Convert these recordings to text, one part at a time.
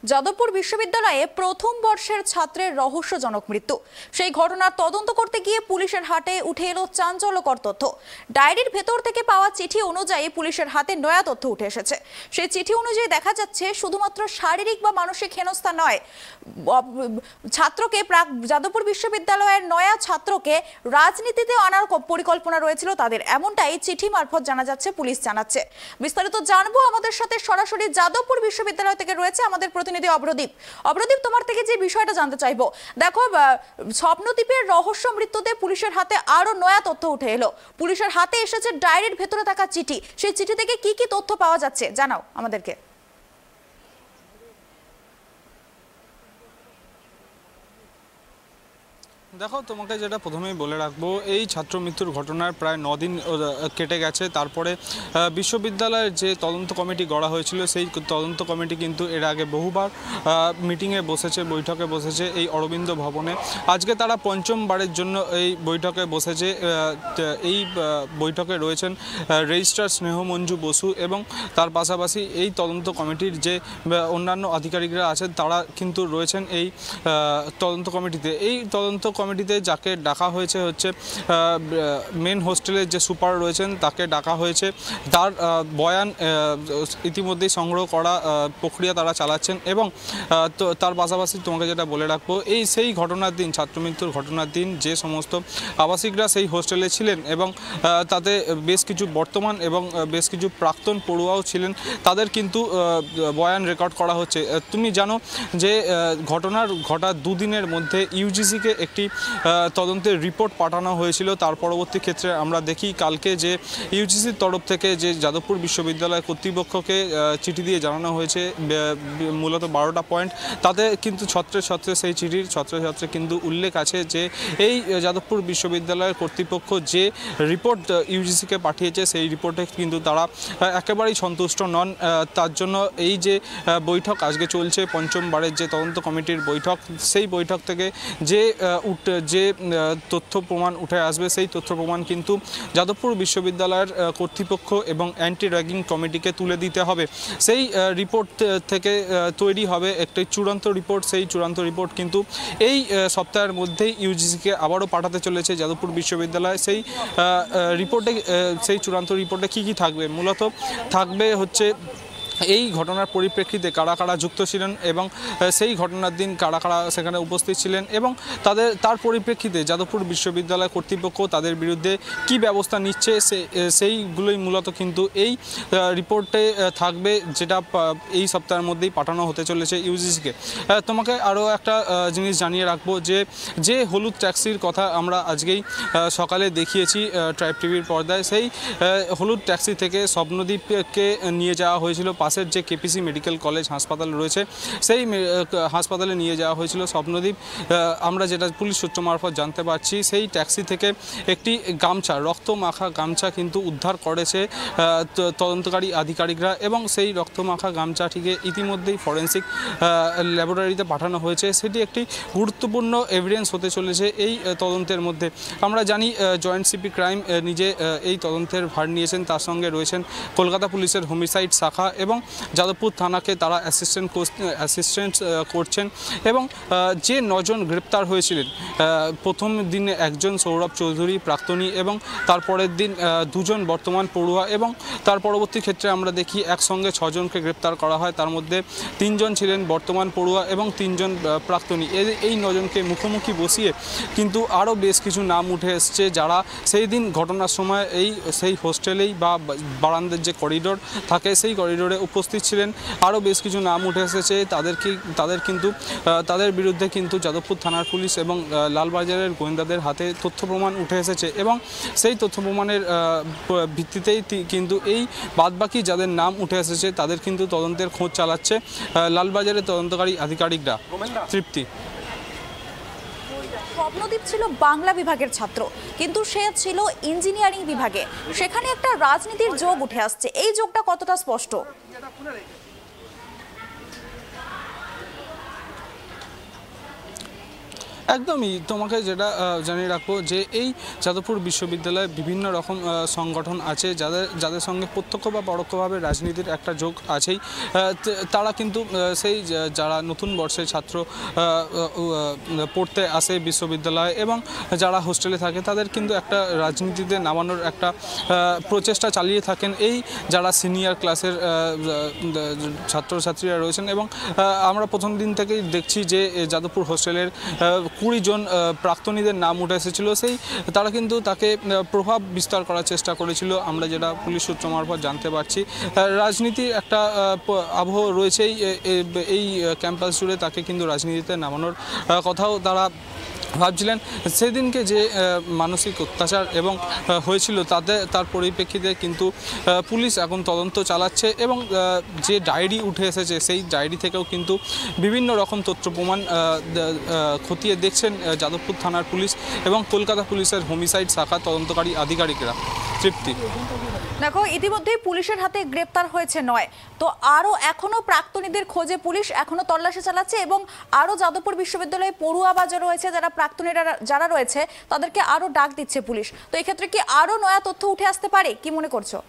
যাদবপুর বিশ্ববিদ্যালয়ে প্রথম বর্ষের ছাত্রের রহস্যজনক মৃত্যু। সেই ঘটনার তদন্ত করতে গিয়ে পুলিশের হাতে উঠে এলো চাঞ্চল্যকর তথ্য। ডায়েরির ভেতর থেকে পাওয়া চিঠি অনুযায়ী পুলিশের হাতে নয়া তথ্য উঠে এসেছে। সেই চিঠি অনুযায়ী দেখা যাচ্ছে শুধুমাত্র শারীরিক বা মানসিক হেনস্থা নয়, ছাত্রকে যাদবপুর বিশ্ববিদ্যালয়ের নয়া ছাত্রকে রাজনীতিতে আনার পরিকল্পনা রয়েছিল তাদের, এমনটাই চিঠি মারফত জানা যাচ্ছে, পুলিশ জানাচ্ছে। বিস্তারিত জানবো, আমাদের সাথে সরাসরি যাদবপুর বিশ্ববিদ্যালয় থেকে রয়েছে আমাদের প্রতিনিধি অভ্রদীপ। অভ্রদীপ, তোমার থেকে যে বিষয়টা জানতে চাইবো, দেখো স্বপ্নদ্বীপের রহস্য মৃত্যুতে পুলিশের হাতে আরো নয়া তথ্য উঠে এলো। পুলিশের হাতে এসেছে ডায়েরির ভেতরে থাকা চিঠি। সেই চিঠি থেকে কি কি তথ্য পাওয়া যাচ্ছে জানাও আমাদেরকে। দেখো, তোমাকে যেটা প্রথমেই বলে রাখবো, এই ছাত্র মৃত্যুর ঘটনার প্রায় 9 দিন কেটে গেছে। তারপরে বিশ্ববিদ্যালয়ের যে তদন্ত কমিটি গড়া হয়েছিল, সেই তদন্ত কমিটি কিন্তু এর আগে বহুবার মিটিংয়ে বসেছে, বৈঠকে বসেছে এই অরবিন্দ ভবনে। আজকে তারা পঞ্চমবারের জন্য এই বৈঠকে বসেছে। এই বৈঠকে রয়েছেন রেজিস্ট্রার স্নেহমঞ্জু বসু এবং তার পাশাপাশি এই তদন্ত কমিটির যে অন্যান্য আধিকারিকরা আছেন তারা কিন্তু রয়েছেন এই তদন্ত কমিটিতে। এই তদন্ত কমিটিতে যাকে ডাকা হয়েছে হচ্ছে মেন হোস্টেলের যে সুপার রয়েছেন তাকে ডাকা হয়েছে। তার বয়ান ইতিমধ্যেই সংগ্রহ করা প্রক্রিয়া তারা চালাচ্ছেন এবং তার পাশাপাশি তোমাকে যেটা বলে রাখবো, সেই ঘটনার দিন, ছাত্রমৃত্যুর ঘটনার দিন যে সমস্ত আবাসিকরা সেই হোস্টেলে ছিলেন এবং তাতে বেশ কিছু বর্তমান এবং বেশ কিছু প্রাক্তন পড়ুয়াও ছিলেন, তাদের কিন্তু বয়ান রেকর্ড করা হচ্ছে। তুমি জানো যে ঘটার দুদিনের মধ্যে ইউজিসিকে একটি তদন্তের রিপোর্ট পাঠানো হয়েছিল। তার পরবর্তী ক্ষেত্রে আমরা দেখি কালকে যে ইউজিসির তরফ থেকে যে যাদবপুর বিশ্ববিদ্যালয় কর্তৃপক্ষকে চিঠি দিয়ে জানানো হয়েছে মূলত 12টা পয়েন্ট, তাতে কিন্তু ছত্রে সেই চিঠির ছত্রে কিন্তু উল্লেখ আছে যে এই যাদবপুর বিশ্ববিদ্যালয়ের কর্তৃপক্ষ যে রিপোর্ট ইউজিসিকে পাঠিয়েছে সেই রিপোর্টে কিন্তু তারা একেবারেই সন্তুষ্ট নন। তার জন্য এই যে বৈঠক আজকে চলছে, পঞ্চমবারের যে তদন্ত কমিটির বৈঠক, সেই বৈঠক থেকে যে তথ্য প্রমাণ উঠে আসবে, সেই তথ্য প্রমাণ কিন্তু যাদবপুর বিশ্ববিদ্যালয়ের কর্তৃপক্ষ এবং অ্যান্টি র্যাগিং কমিটিকে তুলে দিতে হবে। সেই রিপোর্ট থেকে তৈরি হবে একটি চূড়ান্ত রিপোর্ট। সেই চূড়ান্ত রিপোর্ট কিন্তু এই সপ্তাহের মধ্যেই ইউজিসিকে আবারও পাঠাতে চলেছে যাদবপুর বিশ্ববিদ্যালয়। সেই চূড়ান্ত রিপোর্টে কি থাকবে, মূলত থাকবে হচ্ছে এই ঘটনার পরিপ্রেক্ষিতে কারা কারা যুক্ত ছিলেন এবং সেই ঘটনার দিন কারা কারা সেখানে উপস্থিত ছিলেন এবং তার পরিপ্রেক্ষিতে যাদবপুর বিশ্ববিদ্যালয় কর্তৃপক্ষ তাদের বিরুদ্ধে কি ব্যবস্থা নিচ্ছে, সেইগুলোই মূলত কিন্তু এই রিপোর্টে থাকবে, যেটা এই সপ্তাহের মধ্যেই পাঠানো হতে চলেছে ইউজিসিকে। তোমাকে আরও একটা জিনিস জানিয়ে রাখবো যে হলুদ ট্যাক্সির কথা আমরা আজকেই সকালে দেখিয়েছি ট্রাইব টিভির পর্দায়। সেই হলুদ ট্যাক্সি থেকে স্বপ্নদ্বীপকে নিয়ে যাওয়া হয়েছিল পাশের যে কেপিসি মেডিকেল কলেজ হাসপাতাল রয়েছে, সেই হাসপাতালে নিয়ে যাওয়া হয়েছিল স্বপ্নদ্বীপ। আমরা যেটা পুলিশ সূত্র মারফত জানতে পারছি, সেই ট্যাক্সি থেকে একটি গামছা, রক্তমাখা গামছা কিন্তু উদ্ধার করেছে তদন্তকারী আধিকারিকরা এবং সেই রক্তমাখা গামছাটিকে ইতিমধ্যেই ফরেন্সিক ল্যাবরেটরিতে পাঠানো হয়েছে। সেটি একটি গুরুত্বপূর্ণ এভিডেন্স হতে চলেছে এই তদন্তের মধ্যে। আমরা জানি জয়েন্ট সিপি ক্রাইম নিজে এই তদন্তের ভার নিয়েছেন, তার সঙ্গে রয়েছেন কলকাতা পুলিশের হোমিসাইড শাখা এবং যাদবপুর থানাকে তারা অ্যাসিস্ট্যান্ট করছেন এবং যে 9 জন গ্রেপ্তার হয়েছিলেন, প্রথম দিনে একজন সৌরভ চৌধুরী প্রাক্তনী এবং তারপরের দিন 2 জন বর্তমান পড়ুয়া এবং তার পরবর্তী ক্ষেত্রে আমরা দেখি একসঙ্গে 6 জনকে গ্রেপ্তার করা হয়। তার মধ্যে 3 জন ছিলেন বর্তমান পড়ুয়া এবং 3 জন প্রাক্তনী। এই 9 জনকে মুখোমুখি বসিয়ে কিন্তু আরও বেশ কিছু নাম উঠে এসছে যারা সেই দিন ঘটনার সময় সেই হোস্টেলেই বা বারান্দার যে করিডোর থাকে সেই করিডোরে উপস্থিত ছিলেন। আরও বেশ কিছু নাম উঠে এসেছে, তাদের বিরুদ্ধে কিন্তু যাদবপুর থানার পুলিশ এবং লালবাজারের গোয়েন্দাদের হাতে তথ্য প্রমাণ উঠে এসেছে এবং সেই তথ্য প্রমাণের ভিত্তিতেই কিন্তু এই বাদবাকি যাদের নাম উঠে এসেছে তাদের কিন্তু তদন্তের খোঁজ চালাচ্ছে লালবাজারের তদন্তকারী আধিকারিকরা। তৃপ্তি, স্বপ্নদ্বীপ ছিল বাংলা বিভাগের ছাত্র, কিন্তু সে ছিল ইঞ্জিনিয়ারিং বিভাগে। সেখানে একটা রাজনীতির যোগ উঠে আসছে, এই যোগটা কতটা স্পষ্ট? একদমই তোমাকে যেটা জানিয়ে রাখবো যে এই যাদবপুর বিশ্ববিদ্যালয়ে বিভিন্ন রকম সংগঠন আছে যাদের সঙ্গে প্রত্যক্ষ বা পরোক্ষভাবে রাজনীতির একটা যোগ আছেই। তারা কিন্তু সেই যারা নতুন বর্ষের ছাত্র পড়তে আসে বিশ্ববিদ্যালয়ে এবং যারা হোস্টেলে থাকে তাদের কিন্তু একটা রাজনীতিতে নামানোর একটা প্রচেষ্টা চালিয়ে থাকেন এই যারা সিনিয়র ক্লাসের ছাত্রছাত্রীরা রয়েছেন। এবং আমরা প্রথম দিন থেকেই দেখছি যে যাদবপুর হোস্টেলের 20 জন প্রাক্তনীদের নাম উঠে এসেছিলো। তারা কিন্তু তাকে প্রভাব বিস্তার করার চেষ্টা করেছিল, আমরা যেটা পুলিশ সূত্র মারফত জানতে পারছি। রাজনীতির একটা আবহ রয়েছেই এই ক্যাম্পাস জুড়ে, তাকে কিন্তু রাজনীতিতে নামানোর কথাও তারা ভাবছিলেন। সেদিনকে যে মানসিক অত্যাচার এবং হয়েছিল তার পরিপ্রেক্ষিতে কিন্তু পুলিশ এখন তদন্ত চালাচ্ছে এবং যে ডায়েরি উঠে এসেছে সেই ডায়েরি থেকেও কিন্তু বিভিন্ন রকম তথ্য প্রমাণ খতিয়ে দেখছেন যাদবপুর থানার পুলিশ এবং কলকাতা পুলিশের হোমিসাইড শাখা তদন্তকারী আধিকারিকরা। তৃপ্তি, দেখো ইতিমধ্যেই পুলিশের হাতে গ্রেপ্তার হয়েছে 9, তো আরও এখনও প্রাক্তনীদের খোঁজে পুলিশ এখনও তল্লাশি চালাচ্ছে এবং আরও যাদবপুর বিশ্ববিদ্যালয়ে পড়ুয়া বাজার রয়েছে যারা প্রাক্তনীরা যারা রয়েছে তাদেরকে আরও ডাক দিচ্ছে পুলিশ। তো এক্ষেত্রে কি আরও নয়া তথ্য উঠে আসতে পারে, কি মনে করছো?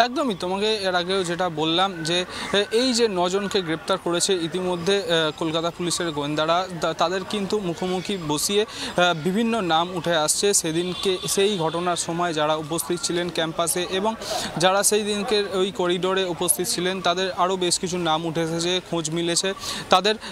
একদমই তোমাকে এর আগেও যেটা বললাম যে এই যে 9 জনকে গ্রেপ্তার করেছে ইতিমধ্যে কলকাতা পুলিশের গোয়েন্দারা, তাদের কিন্তু মুখোমুখি বসিয়ে বিভিন্ন নাম উঠে আসছে সেদিনকে সেই ঘটনার সময় যারা উপস্থিত ছিলেন ক্যাম্পাসে এবং যারা সেই দিনকে ওই করিডোরে উপস্থিত ছিলেন তাদের আরও বেশ কিছু নাম উঠে এসেছে, খোঁজ মিলেছে।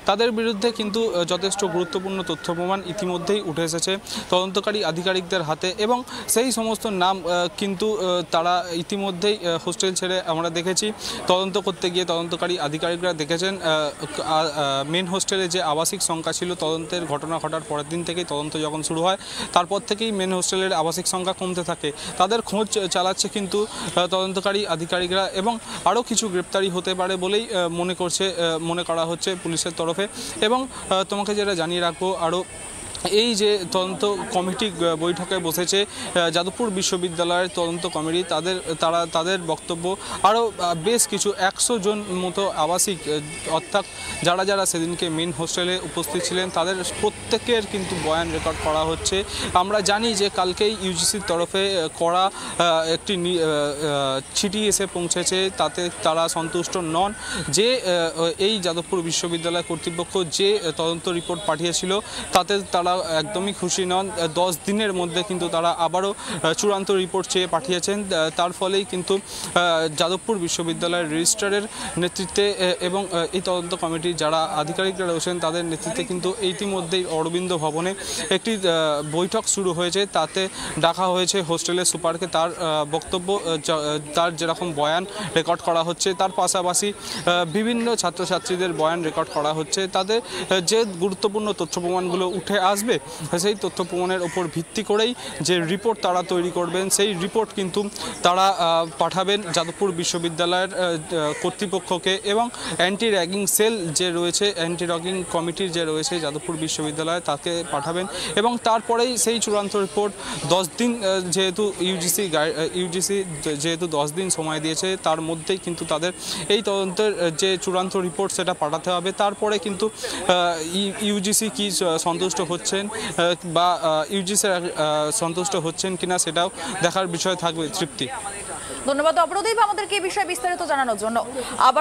তাদের বিরুদ্ধে কিন্তু যথেষ্ট গুরুত্বপূর্ণ তথ্য প্রমাণ ইতিমধ্যেই উঠে এসেছে তদন্তকারী আধিকারিকদের হাতে এবং সেই সমস্ত নাম কিন্তু তারা ইতিমধ্যেই হোস্টেল ছেড়ে আমরা দেখেছি তদন্ত করতে গিয়ে তদন্তকারী আধিকারিকরা দেখেছেন মেন হোস্টেলে যে আবাসিক সংখ্যা ছিল তদন্তের ঘটনা ঘটার পরের দিন থেকেই তদন্ত যখন শুরু হয় তারপর থেকেই মেন হোস্টেলের আবাসিক সংখ্যা কমতে থাকে। তাদের খোঁজ চালাচ্ছে কিন্তু তদন্তকারী আধিকারিকরা এবং আরও কিছু গ্রেপ্তারি হতে পারে বলেই মনে করা হচ্ছে পুলিশের তরফে। এবং তোমাকে যেটা জানিয়ে রাখবো আরও এই যে তদন্ত কমিটি বৈঠকে বসেছে যাদবপুর বিশ্ববিদ্যালয়ের তদন্ত কমিটি, তাদের বক্তব্য আরও বেশ কিছু 100 জন মতো আবাসিক অর্থাৎ যারা সেদিনকে মেন হোস্টেলে উপস্থিত ছিলেন তাদের প্রত্যেকের কিন্তু বয়ান রেকর্ড করা হচ্ছে। আমরা জানি যে কালকেই ইউজিসির তরফে করা একটি চিঠি এসে পৌঁছেছে, তাতে তারা সন্তুষ্ট নন যে এই যাদবপুর বিশ্ববিদ্যালয় কর্তৃপক্ষ যে তদন্ত রিপোর্ট পাঠিয়েছিল তাতে তারা একদমই খুশি নন। 10 দিনের মধ্যে কিন্তু তারা আবারও চূড়ান্ত রিপোর্ট চেয়ে পাঠিয়েছেন। তার ফলেই কিন্তু যাদবপুর বিশ্ববিদ্যালয়ের রেজিস্ট্রারের নেতৃত্বে এবং এই তদন্ত কমিটির যারা আধিকারিকরা রয়েছেন তাদের নেতৃত্বে কিন্তু ইতিমধ্যেই অরবিন্দ ভবনে একটি বৈঠক শুরু হয়েছে। তাতে ডাকা হয়েছে হোস্টেলের সুপারকে, তার বক্তব্য তার যেরকম বয়ান রেকর্ড করা হচ্ছে তার পাশাপাশি বিভিন্ন ছাত্রছাত্রীদের বয়ান রেকর্ড করা হচ্ছে। তাদের যে গুরুত্বপূর্ণ তথ্য প্রমাণগুলো উঠে আসবে সেই তথ্য প্রমাণের ওপর ভিত্তি করেই যে রিপোর্ট তারা তৈরি করবেন সেই রিপোর্ট কিন্তু তারা পাঠাবেন যাদবপুর বিশ্ববিদ্যালয়ের কর্তৃপক্ষকে এবং অ্যান্টি র্যাগিং সেল যে রয়েছে, অ্যান্টি র্যাগিং কমিটির যে রয়েছে যাদবপুর বিশ্ববিদ্যালয়ে তাকে পাঠাবেন এবং তারপরেই সেই চূড়ান্ত রিপোর্ট 10 দিন যেহেতু ইউজিসি যেহেতু 10 দিন সময় দিয়েছে তার মধ্যেই কিন্তু তাদের এই তদন্তের যে চূড়ান্ত রিপোর্ট সেটা পাঠাতে হবে। তারপরে কিন্তু ইউজিসি কি সন্তুষ্ট হচ্ছেন বা ইউজিসি সন্তুষ্ট হচ্ছেন কিনা সেটাও দেখার বিষয় থাকবে। তৃপ্তি, ধন্যবাদ অপরাধীব আমাদেরকে এই বিষয়ে বিস্তারিত জানানোর জন্য। আবার